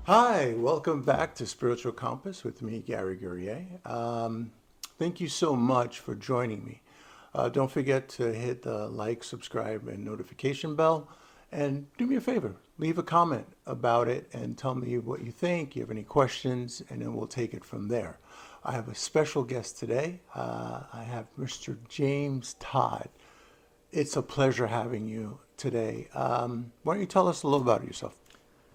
Hi, welcome back to Spiritual Compass with me, Gary Guerrier. Thank you so much for joining me. Don't forget to hit the like, subscribe, and notification bell. And do me a favor, leave a comment about it and tell me what you think, you have any questions, and then we'll take it from there. I have a special guest today. I have Mr. James Todd. It's a pleasure having you today. Why don't you tell us a little about yourself?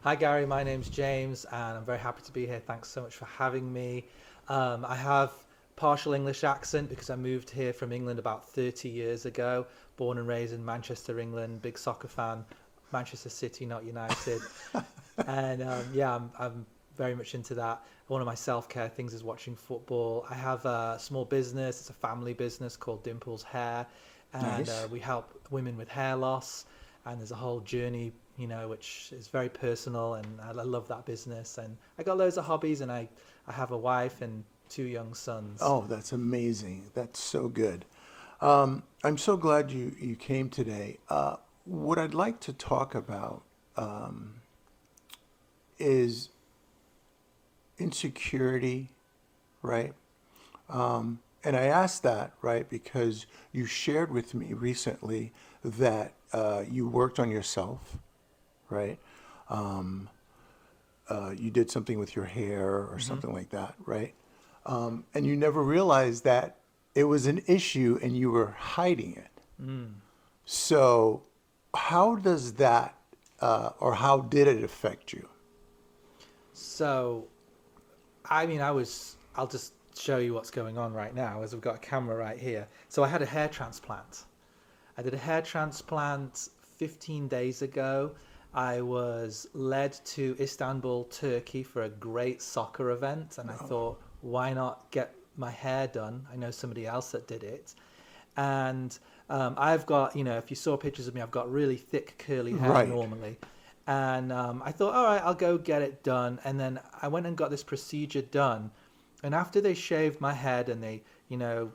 Hi, Gary. My name's James, and I'm very happy to be here. Thanks so much for having me. I have partial English accent because I moved here from England about 30 years ago. Born and raised in Manchester, England. Big soccer fan. Manchester City, not United. And yeah, I'm very much into that. One of my self-care things is watching football. I have a small business. It's a family business called Dimple's Hair, and Nice. we help women with hair loss. And there's a whole journey, which is very personal, and I love that business. And I got loads of hobbies, and I have a wife and two young sons. Oh, that's amazing. That's so good. I'm so glad you came today. What I'd like to talk about is insecurity, right? And I asked that, right, because you shared with me recently that you worked on yourself, right? Um, you did something with your hair or Hmm. something like that, right? And you never realized that it was an issue and you were hiding it. Mm. So, how does that, or how did it affect you? So, I'll just show you what's going on right now as we've got a camera right here. So, I had a hair transplant. I did a hair transplant 15 days ago. I was led to Istanbul, Turkey for a great soccer event, and I Oh, thought, why not get my hair done? I know somebody else that did it. And I've got, if you saw pictures of me, I've got really thick curly hair right, normally. And I thought, all right, I'll go get it done. And then I went and got this procedure done. And after they shaved my head and you know,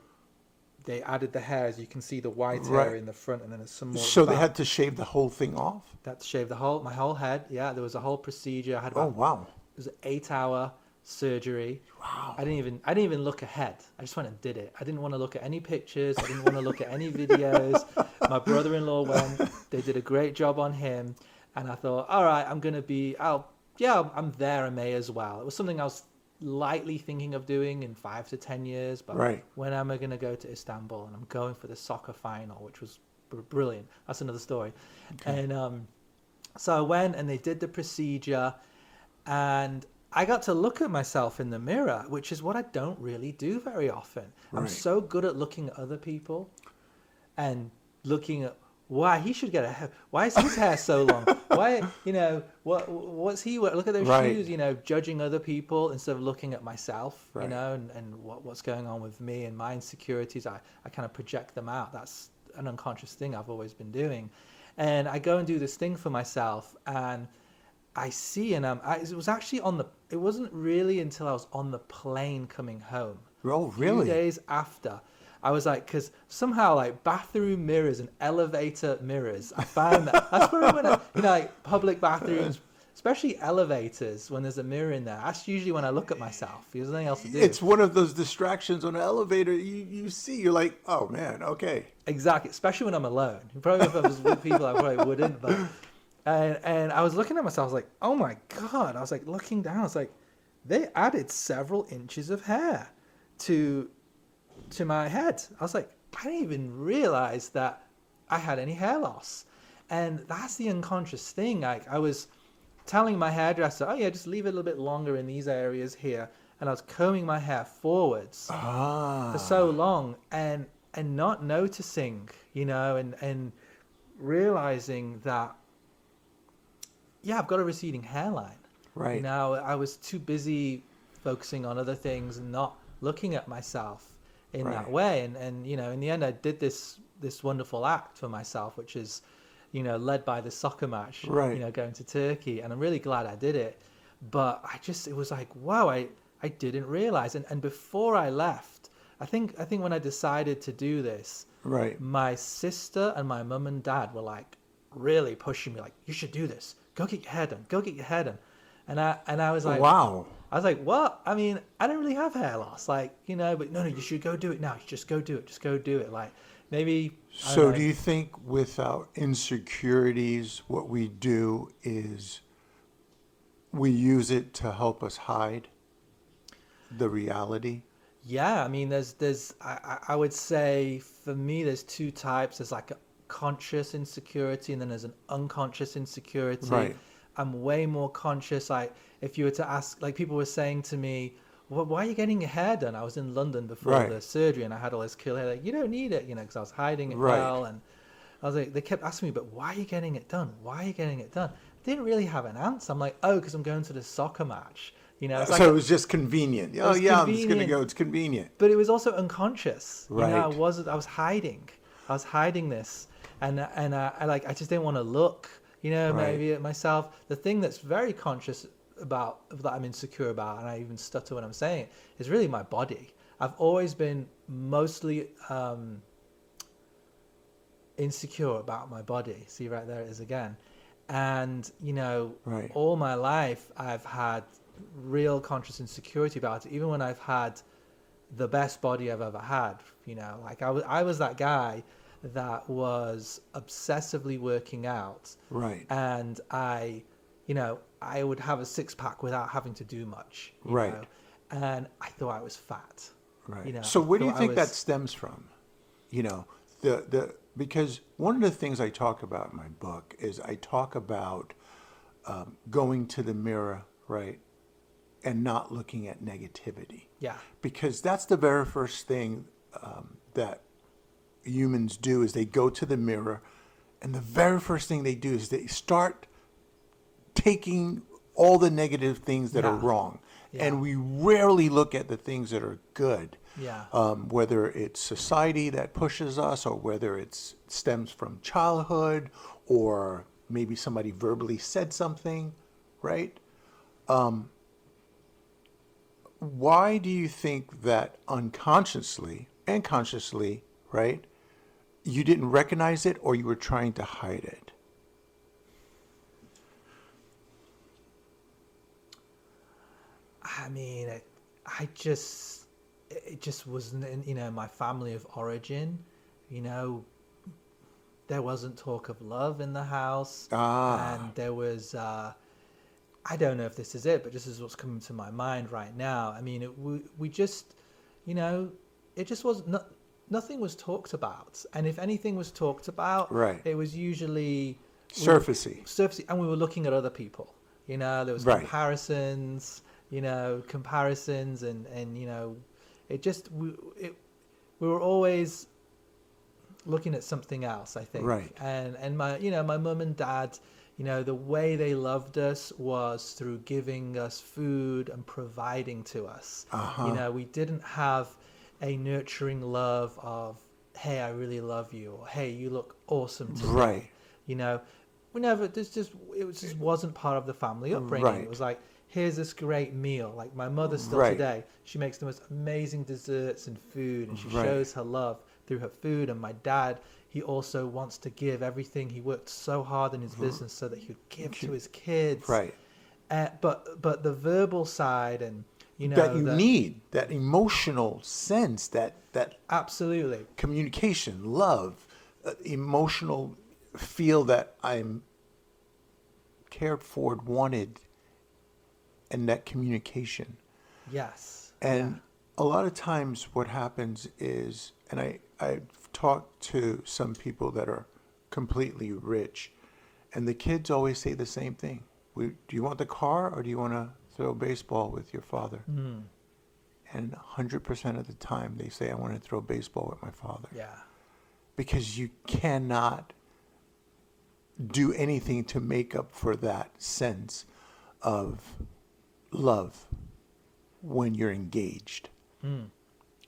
they added the hairs, you can see the white hair right. in the front and then there's some more at the So they had back. to shave the whole thing off? That shaved my whole head. Yeah, there was a whole procedure. I had Oh, about wow. it was an 8 hour surgery. Wow. I didn't even look ahead. I just went and did it. I didn't want to look at any pictures. I didn't want to look at any videos. My brother-in-law went. They did a great job on him, and I thought, all right, I'm gonna be. Yeah, I'm there. I may as well. It was something I was lightly thinking of doing in 5 to 10 years, but Right. when am I gonna go to Istanbul? And I'm going for the soccer final, which was brilliant. That's another story. Okay. And so I went and they did the procedure, and I got to look at myself in the mirror, which is what I don't really do very often. I'm Right. so good at looking at other people and looking at why he should get a hair. Why is his hair so long? Why, what's he look at those Right. shoes, judging other people instead of looking at myself, Right. and what's going on with me and my insecurities. I kind of project them out. That's an unconscious thing I've always been doing. And I go and do this thing for myself, and I see, and it was actually it wasn't really until I was on the plane coming home, Oh, a few really? days after, I was like, because somehow like bathroom mirrors and elevator mirrors, I found that's where I went, like public bathrooms, especially elevators, when there's a mirror in there, that's usually when I look at myself, because there's nothing else to do. It's one of those distractions on an elevator. You see, you're like, oh man, okay. Exactly, especially when I'm alone. Probably if I was with people, I probably wouldn't, but and I was looking at myself. I was like, "Oh my god!" I was like looking down. I was like, "They added several inches of hair to my head." I was like, "I didn't even realize that I had any hair loss," and that's the unconscious thing. Like I was telling my hairdresser, "Oh yeah, just leave it a little bit longer in these areas here," and I was combing my hair forwards for so Ah, long, and not noticing, and realizing that yeah, I've got a receding hairline. right, I was too busy focusing on other things and not looking at myself in that right, way. And in the end, I did this wonderful act for myself, which is, led by the soccer match, right. going to Turkey, and I'm really glad I did it. But it was like, wow, I didn't realize. And before I left, I think when I decided to do this, Right. my sister and my mum and dad were like really pushing me, like, you should do this. Go get your hair done. Go get your hair done. And I was like, Wow. I was like, what? I mean, I don't really have hair loss, like, you know, but no, you should go do it now. You just go do it. Just go do it. Like, maybe, I don't So know. do you think with our insecurities, what we do is we use it to help us hide the reality? Yeah, I mean, I would say for me, there's two types. There's like a conscious insecurity, and then there's an unconscious insecurity. Right. I'm way more conscious. Like, if you were to ask, like, people were saying to me, well, why are you getting your hair done? I was in London before Right. the surgery, and I had all this curly hair. Like, you don't need it, you know, because I was hiding it Right. well. And I was like, they kept asking me, but why are you getting it done? Why are you getting it done? I didn't really have an answer. I'm like, oh, because I'm going to the soccer match. You know, it's like So it was just convenient. it Oh was yeah, I'm just gonna convenient, go. It's convenient. but it was also unconscious. You know, Right. I was hiding. I was hiding this, and I like I just didn't want to look. You know, Right. maybe at myself. The thing that's very conscious about that I'm insecure about, and I even stutter when I'm saying it, is really my body. I've always been mostly insecure about my body. See, right there it is again. And, you know, Right. all my life I've had real conscious insecurity about it, even when I've had the best body I've ever had. You know, like I was that guy that was obsessively working out, Right. and you know, I would have a six pack without having to do much, you Right. know, and I thought I was fat. Right. You know, So I where do you thought I think that was, stems from? You know, the because one of the things I talk about in my book is I talk about going to the mirror, right, and not looking at negativity, yeah, because that's the very first thing that humans do is they go to the mirror, and the very first thing they do is they start taking all the negative things that are yeah, wrong, yeah, and we rarely look at the things that are good. yeah, Whether it's society that pushes us, or whether it stems from childhood, or maybe somebody verbally said something, right? Why do you think that unconsciously and consciously, right, you didn't recognize it or you were trying to hide it? I mean, it just wasn't in, you know, my family of origin. You know, there wasn't talk of love in the house, Ah, and there was. I don't know if this is it, but this is what's coming to my mind right now. I mean, we just, you know, it just was not. Nothing was talked about, and if anything was talked about, right. it was usually Surfacey. surfacing, and we were looking at other people. You know, there was Right. comparisons. You know, comparisons, and you know, we were always looking at something else, I think. Right. And my, you know, my mum and dad, you know, the way they loved us was through giving us food and providing to us. Uh-huh. You know, we didn't have a nurturing love of, hey, I really love you, or hey, you look awesome today. Right. You know, we never, it was just wasn't part of the family upbringing. Right. It was like, here's this great meal. Like my mother still Right. today, she makes the most amazing desserts and food, and she Right. shows her love through her food. And my dad, he also wants to give everything. He worked so hard in his business so that he could give to his kids. Right. But the verbal side, and you know, That you need, that emotional sense, that absolutely, communication, love, emotional feel that I'm cared for, wanted, and that communication. yes, And a lot of times what happens is, and I've talked to some people that are completely rich, and the kids always say the same thing. Do you want the car, or do you want to throw baseball with your father? Mm, And 100% of the time they say, I want to throw baseball with my father. yeah, Because you cannot do anything to make up for that sense of love when you're engaged. mm,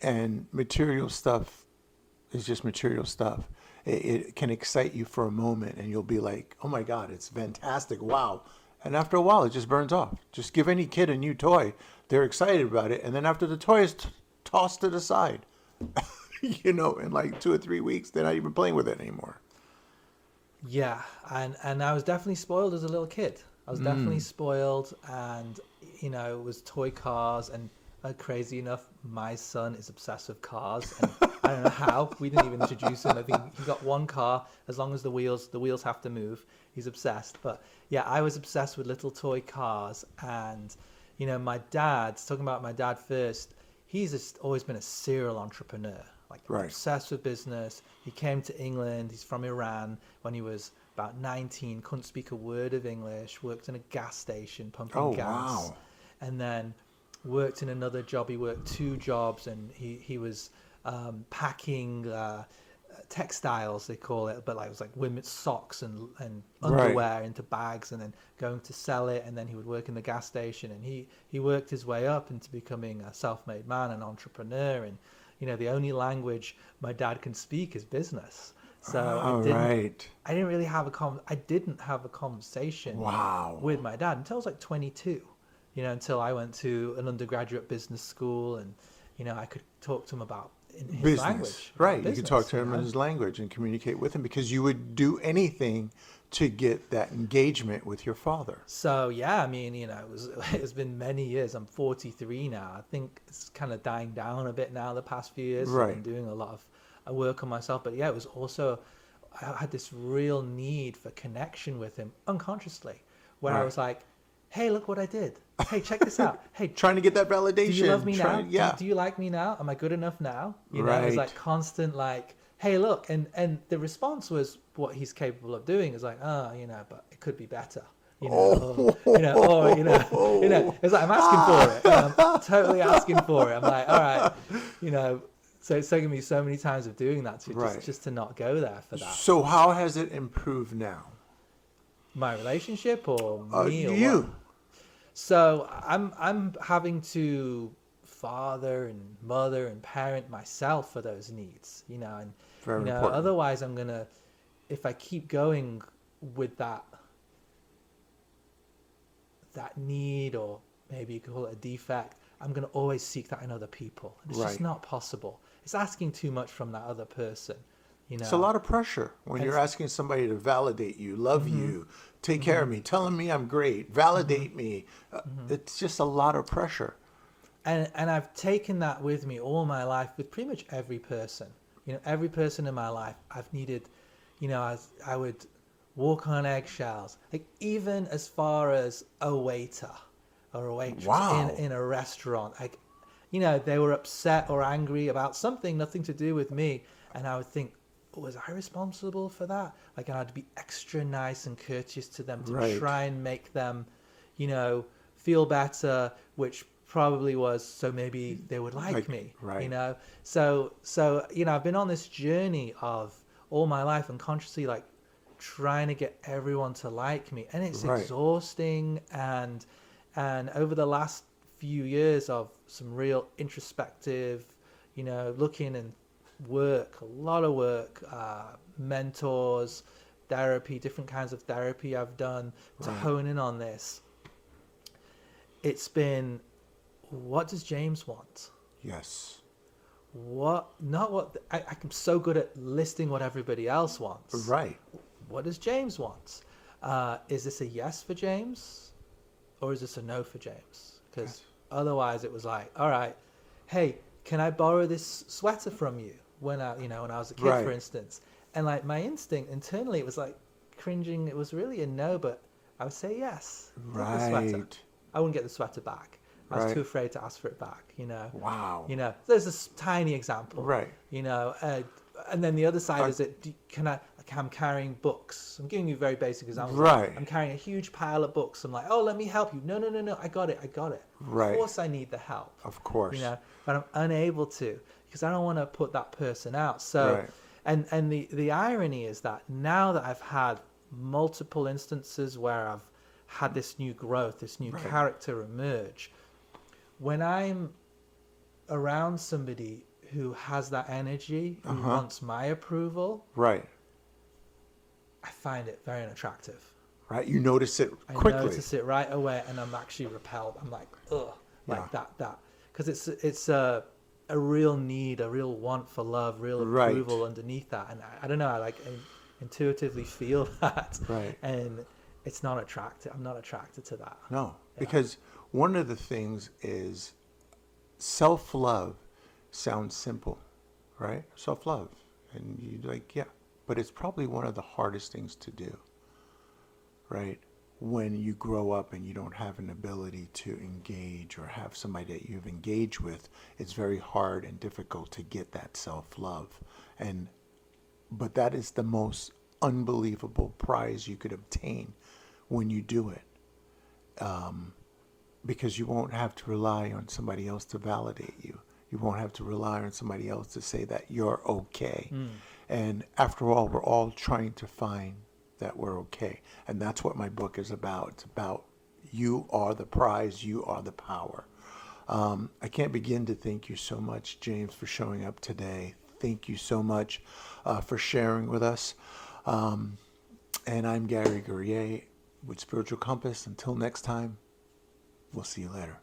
And material stuff is just material stuff. It can excite you for a moment, and you'll be like, oh my God, it's fantastic, wow. And after a while, it just burns off. Just give any kid a new toy. They're excited about it. And then after the toy is tossed to the side, you know, in like 2 or 3 weeks, they're not even playing with it anymore. yeah. And I was definitely spoiled as a little kid. I was definitely spoiled, and it was toy cars, and crazy enough, my son is obsessed with cars, and I don't know how. We didn't even introduce him. I think he got one car. As long as the wheels have to move, he's obsessed. But yeah, I was obsessed with little toy cars, and my dad. Talking about my dad first, he's just always been a serial entrepreneur, like Right. obsessed with business. He came to England. He's from Iran when he was about 19, couldn't speak a word of English, worked in a gas station pumping Oh, gas, wow. and then worked in another job. He worked 2 jobs, and he was packing textiles, they call it, but like it was like women's socks and underwear into bags, and then going to sell it. And then he would work in the gas station, and he worked his way up into becoming a self-made man, an entrepreneur. And the only language my dad can speak is business. So All right. I didn't really have I didn't have a conversation Wow. with my dad until I was like 22, until I went to an undergraduate business school, and I could talk to him about in his Business. language. Right. Business, you could talk to him in his language and communicate with him, because you would do anything to get that engagement with your father. So yeah, I mean, it's been many years. I'm 43 now. I think it's kind of dying down a bit now the past few years. Right. I've been doing a lot of work on myself, but yeah, it was also, I had this real need for connection with him unconsciously, where I Right. was like, hey, look what I did. Hey, check this out. Hey, Trying to get that validation. do you love me now? Yeah. Do you like me now? Am I good enough now? It was Right. like constant, like, hey, look. And the response was what he's capable of doing is like, but it could be better. It's like I'm asking for it. I'm totally asking for it. I'm like, all right, so it's taken me so many times of doing that to Right. just to not go there for that. So how has it improved now? My relationship or me or You. what? So I'm having to father and mother and parent myself for those needs, and Very important. otherwise I'm gonna, if I keep going with that need, or maybe you could call it a defect, I'm gonna always seek that in other people. And it's just Right. not possible. It's asking too much from that other person, It's a lot of pressure when And you're it's- asking somebody to validate you, love you, take care of me, telling me I'm great, validate me. It's just a lot of pressure. And I've taken that with me all my life with pretty much every person. Every person in my life, I've needed, I would walk on eggshells, like even as far as a waiter or a waitress Wow. in a restaurant. Like, they were upset or angry about something, nothing to do with me. And I would think, was I responsible for that? Like, I'd be extra nice and courteous to them to Right. try and make them, feel better, which probably was so maybe they would like me, right. So I've been on this journey of all my life unconsciously, like trying to get everyone to like me, and it's Right. exhausting. And over the last few years of some real introspective, looking and work, a lot of work, mentors, therapy, different kinds of therapy I've done to Right. hone in on this. It's been, what does James want? Yes. I'm so good at listing what everybody else wants. Right. What does James want? Is this a yes for James, or is this a no for James? Because otherwise it was like, all right, hey, can I borrow this sweater from you when I was a kid, Right. for instance? And like my instinct internally, it was like cringing. It was really a no, but I would say yes. Take the sweater. Right. I wouldn't get the sweater back. I was Right. too afraid to ask for it back. Wow. There's this tiny example. Right. And then the other side is that I'm carrying books. I'm giving you a very basic example. Right. I'm carrying a huge pile of books. I'm like, oh, let me help you. No. I got it. Right. Of course I need the help. Of course. But I'm unable to, because I don't want to put that person out. So, Right. and the irony is that now that I've had multiple instances where I've had this new growth, this new Right. character emerge, when I'm around somebody who has that energy, who wants my approval, Right. I find it very unattractive. Right. You notice it I quickly. notice it right away, and I'm actually repelled. I'm like, ugh, like Yeah. that, because it's a real need, a real want for love, real Right. approval underneath that, and I don't know, I like intuitively feel that, Right. and it's not attractive. I'm not attracted to that. No, Yeah. because one of the things is self-love sounds simple, right? Self-love. And you like, yeah, but it's probably one of the hardest things to do, right? When you grow up and you don't have an ability to engage or have somebody that you've engaged with, it's very hard and difficult to get that self-love. And but that is the most unbelievable prize you could obtain when you do it, because you won't have to rely on somebody else to validate you. You won't have to rely on somebody else to say that you're okay. And after all, we're all trying to find that we're okay. And that's what my book is about. It's about you are the prize, you are the power. I can't begin to thank you so much, James, for showing up today. Thank you so much for sharing with us. And I'm Gary Guerrier with Spiritual Compass. Until next time, we'll see you later.